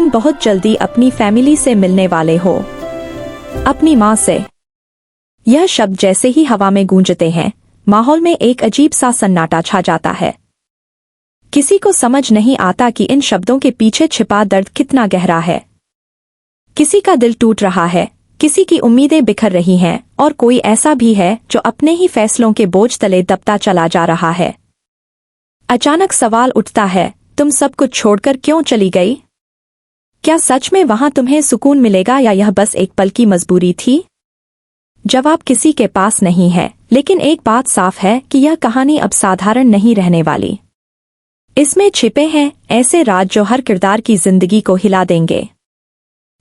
तुम बहुत जल्दी अपनी फैमिली से मिलने वाले हो, अपनी माँ से। यह शब्द जैसे ही हवा में गूंजते हैं, माहौल में एक अजीब सा सन्नाटा छा जाता है। किसी को समझ नहीं आता कि इन शब्दों के पीछे छिपा दर्द कितना गहरा है। किसी का दिल टूट रहा है, किसी की उम्मीदें बिखर रही हैं, और कोई ऐसा भी है जो अपने ही फैसलों के बोझ तले दबता चला जा रहा है। अचानक सवाल उठता है, तुम सब कुछ छोड़कर क्यों चली गई? क्या सच में वहां तुम्हें सुकून मिलेगा या यह बस एक पल की मजबूरी थी? जवाब किसी के पास नहीं है, लेकिन एक बात साफ है कि यह कहानी अब साधारण नहीं रहने वाली। इसमें छिपे हैं ऐसे राज जो हर किरदार की जिंदगी को हिला देंगे।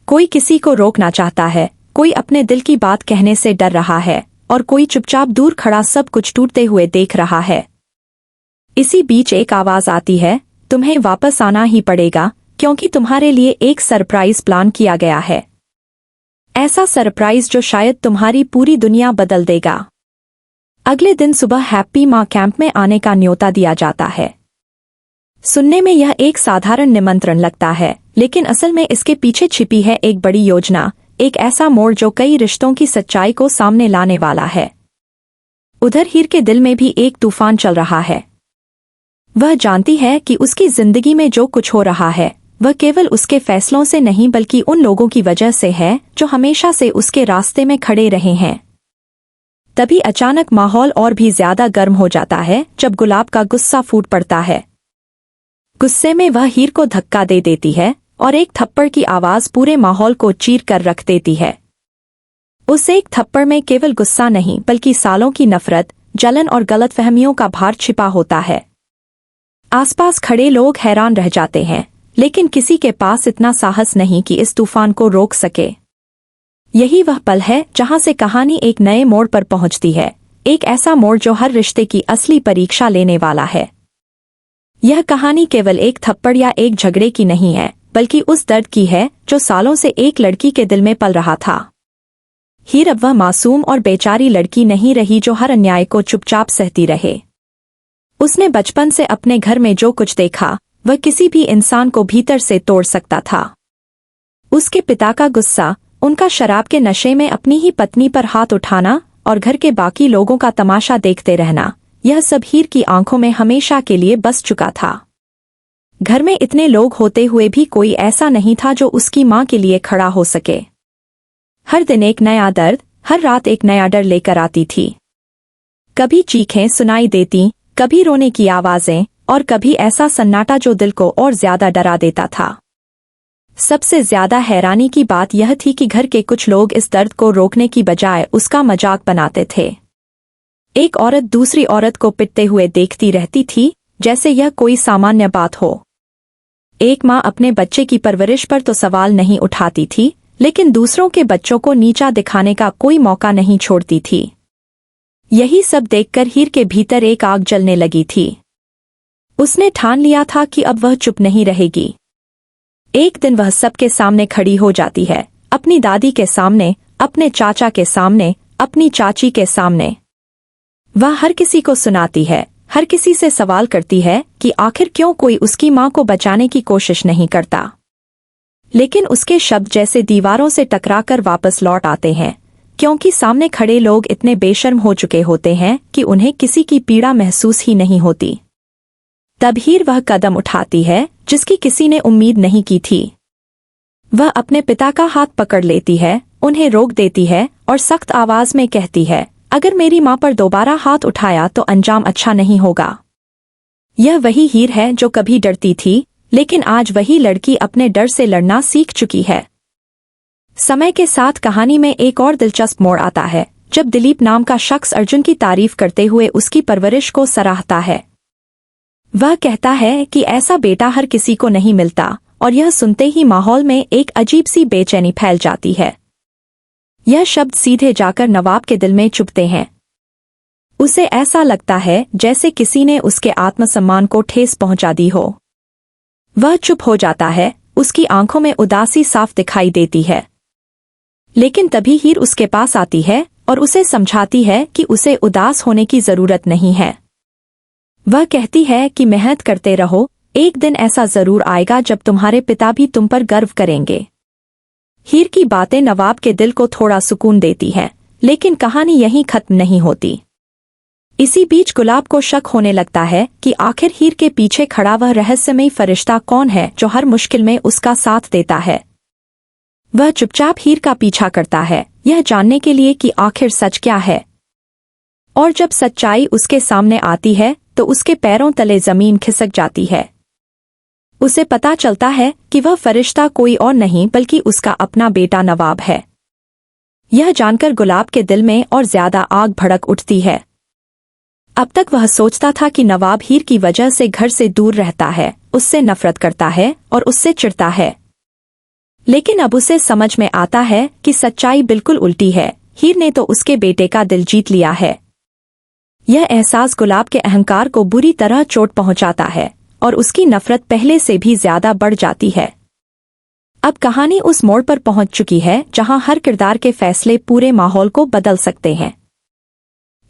कोई किसी को रोकना चाहता है, कोई अपने दिल की बात कहने से डर रहा है, और कोई चुपचाप दूर खड़ा सब कुछ टूटते हुए देख रहा है। इसी बीच एक आवाज आती है, तुम्हें वापस आना ही पड़ेगा, क्योंकि तुम्हारे लिए एक सरप्राइज प्लान किया गया है। ऐसा सरप्राइज जो शायद तुम्हारी पूरी दुनिया बदल देगा। अगले दिन सुबह हैप्पी माँ कैंप में आने का न्योता दिया जाता है। सुनने में यह एक साधारण निमंत्रण लगता है, लेकिन असल में इसके पीछे छिपी है एक बड़ी योजना, एक ऐसा मोड़ जो कई रिश्तों की सच्चाई को सामने लाने वाला है। उधर हीर के दिल में भी एक तूफान चल रहा है। वह जानती है कि उसकी जिंदगी में जो कुछ हो रहा है, वह केवल उसके फैसलों से नहीं बल्कि उन लोगों की वजह से है जो हमेशा से उसके रास्ते में खड़े रहे हैं। तभी अचानक माहौल और भी ज्यादा गर्म हो जाता है जब गुलाब का गुस्सा फूट पड़ता है। गुस्से में वह हीर को धक्का दे देती है और एक थप्पड़ की आवाज पूरे माहौल को चीर कर रख देती है। उस एक थप्पड़ में केवल गुस्सा नहीं बल्कि सालों की नफरत, जलन और गलतफहमियों का भार छिपा होता है। आसपास खड़े लोग हैरान रह जाते हैं, लेकिन किसी के पास इतना साहस नहीं कि इस तूफान को रोक सके। यही वह पल है जहां से कहानी एक नए मोड़ पर पहुंचती है, एक ऐसा मोड़ जो हर रिश्ते की असली परीक्षा लेने वाला है। यह कहानी केवल एक थप्पड़ या एक झगड़े की नहीं है, बल्कि उस दर्द की है जो सालों से एक लड़की के दिल में पल रहा था। हीर अब वह मासूम और बेचारी लड़की नहीं रही जो हर अन्याय को चुपचाप सहती रहे। उसने बचपन से अपने घर में जो कुछ देखा, वह किसी भी इंसान को भीतर से तोड़ सकता था। उसके पिता का गुस्सा, उनका शराब के नशे में अपनी ही पत्नी पर हाथ उठाना और घर के बाकी लोगों का तमाशा देखते रहना, यह सब हीर की आंखों में हमेशा के लिए बस चुका था। घर में इतने लोग होते हुए भी कोई ऐसा नहीं था जो उसकी माँ के लिए खड़ा हो सके। हर दिन एक नया दर्द, हर रात एक नया डर लेकर आती थी। कभी चीखें सुनाई देती, कभी रोने की आवाजें, और कभी ऐसा सन्नाटा जो दिल को और ज्यादा डरा देता था। सबसे ज्यादा हैरानी की बात यह थी कि घर के कुछ लोग इस दर्द को रोकने की बजाय उसका मजाक बनाते थे। एक औरत दूसरी औरत को पिटते हुए देखती रहती थी, जैसे यह कोई सामान्य बात हो। एक माँ अपने बच्चे की परवरिश पर तो सवाल नहीं उठाती थी, लेकिन दूसरों के बच्चों को नीचा दिखाने का कोई मौका नहीं छोड़ती थी। यही सब देखकर हीर के भीतर एक आग जलने लगी थी। उसने ठान लिया था कि अब वह चुप नहीं रहेगी। एक दिन वह सबके सामने खड़ी हो जाती है, अपनी दादी के सामने, अपने चाचा के सामने, अपनी चाची के सामने। वह हर किसी को सुनाती है, हर किसी से सवाल करती है कि आखिर क्यों कोई उसकी माँ को बचाने की कोशिश नहीं करता। लेकिन उसके शब्द जैसे दीवारों से टकराकर वापस लौट आते हैं, क्योंकि सामने खड़े लोग इतने बेशर्म हो चुके होते हैं कि उन्हें किसी की पीड़ा महसूस ही नहीं होती। तब हीर वह कदम उठाती है जिसकी किसी ने उम्मीद नहीं की थी। वह अपने पिता का हाथ पकड़ लेती है, उन्हें रोक देती है और सख्त आवाज में कहती है, अगर मेरी माँ पर दोबारा हाथ उठाया तो अंजाम अच्छा नहीं होगा। यह वही हीर है जो कभी डरती थी, लेकिन आज वही लड़की अपने डर से लड़ना सीख चुकी है। समय के साथ कहानी में एक और दिलचस्प मोड़ आता है, जब दिलीप नाम का शख्स अर्जुन की तारीफ करते हुए उसकी परवरिश को सराहता है। वह कहता है कि ऐसा बेटा हर किसी को नहीं मिलता, और यह सुनते ही माहौल में एक अजीब सी बेचैनी फैल जाती है। यह शब्द सीधे जाकर नवाब के दिल में चुभते हैं। उसे ऐसा लगता है जैसे किसी ने उसके आत्मसम्मान को ठेस पहुंचा दी हो। वह चुप हो जाता है, उसकी आंखों में उदासी साफ दिखाई देती है। लेकिन तभी हीर उसके पास आती है और उसे समझाती है कि उसे उदास होने की जरूरत नहीं है। वह कहती है कि मेहनत करते रहो, एक दिन ऐसा जरूर आएगा जब तुम्हारे पिता भी तुम पर गर्व करेंगे। हीर की बातें नवाब के दिल को थोड़ा सुकून देती हैं, लेकिन कहानी यहीं खत्म नहीं होती। इसी बीच गुलाब को शक होने लगता है कि आखिर हीर के पीछे खड़ा वह रहस्यमयी फरिश्ता कौन है जो हर मुश्किल में उसका साथ देता है। वह चुपचाप हीर का पीछा करता है, यह जानने के लिए कि आखिर सच क्या है। और जब सच्चाई उसके सामने आती है तो उसके पैरों तले जमीन खिसक जाती है। उसे पता चलता है कि वह फरिश्ता कोई और नहीं बल्कि उसका अपना बेटा नवाब है। यह जानकर गुलाब के दिल में और ज्यादा आग भड़क उठती है। अब तक वह सोचता था कि नवाब हीर की वजह से घर से दूर रहता है, उससे नफरत करता है और उससे चिढ़ता है। लेकिन अब उसे समझ में आता है कि सच्चाई बिल्कुल उल्टी है। हीर ने तो उसके बेटे का दिल जीत लिया है। यह एहसास गुलाब के अहंकार को बुरी तरह चोट पहुंचाता है और उसकी नफरत पहले से भी ज्यादा बढ़ जाती है। अब कहानी उस मोड़ पर पहुंच चुकी है जहां हर किरदार के फैसले पूरे माहौल को बदल सकते हैं।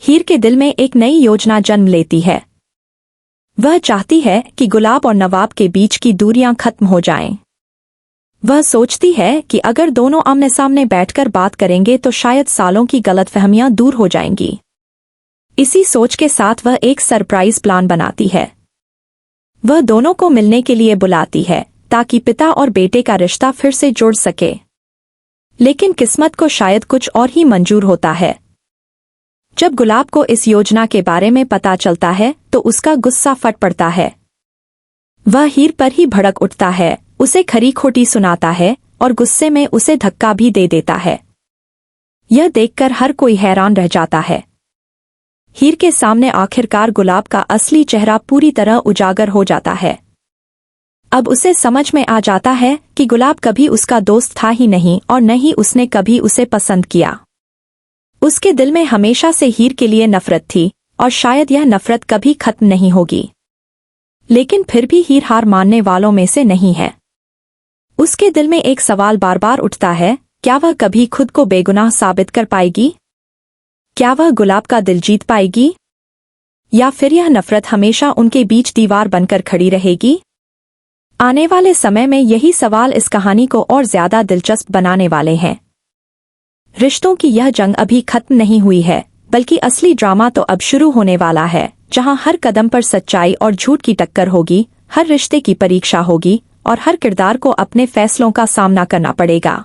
हीर के दिल में एक नई योजना जन्म लेती है। वह चाहती है कि गुलाब और नवाब के बीच की दूरियां खत्म हो जाएं। वह सोचती है कि अगर दोनों आमने सामने बैठकर बात करेंगे तो शायद सालों की गलतफहमियां दूर हो जाएंगी। इसी सोच के साथ वह एक सरप्राइज प्लान बनाती है। वह दोनों को मिलने के लिए बुलाती है ताकि पिता और बेटे का रिश्ता फिर से जुड़ सके। लेकिन किस्मत को शायद कुछ और ही मंजूर होता है। जब गुलाब को इस योजना के बारे में पता चलता है तो उसका गुस्सा फट पड़ता है। वह हीर पर ही भड़क उठता है, उसे खरी खोटी सुनाता है और गुस्से में उसे धक्का भी दे देता है। यह देखकर हर कोई हैरान रह जाता है। हीर के सामने आखिरकार गुलाब का असली चेहरा पूरी तरह उजागर हो जाता है। अब उसे समझ में आ जाता है कि गुलाब कभी उसका दोस्त था ही नहीं और न ही उसने कभी उसे पसंद किया। उसके दिल में हमेशा से हीर के लिए नफरत थी और शायद यह नफरत कभी खत्म नहीं होगी। लेकिन फिर भी हीर हार मानने वालों में से नहीं है। उसके दिल में एक सवाल बार बार उठता है, क्या वह कभी खुद को बेगुनाह साबित कर पाएगी? क्या वह गुलाब का दिल जीत पाएगी? या फिर यह नफरत हमेशा उनके बीच दीवार बनकर खड़ी रहेगी? आने वाले समय में यही सवाल इस कहानी को और ज्यादा दिलचस्प बनाने वाले हैं। रिश्तों की यह जंग अभी खत्म नहीं हुई है, बल्कि असली ड्रामा तो अब शुरू होने वाला है, जहां हर कदम पर सच्चाई और झूठ की टक्कर होगी, हर रिश्ते की परीक्षा होगी और हर किरदार को अपने फैसलों का सामना करना पड़ेगा।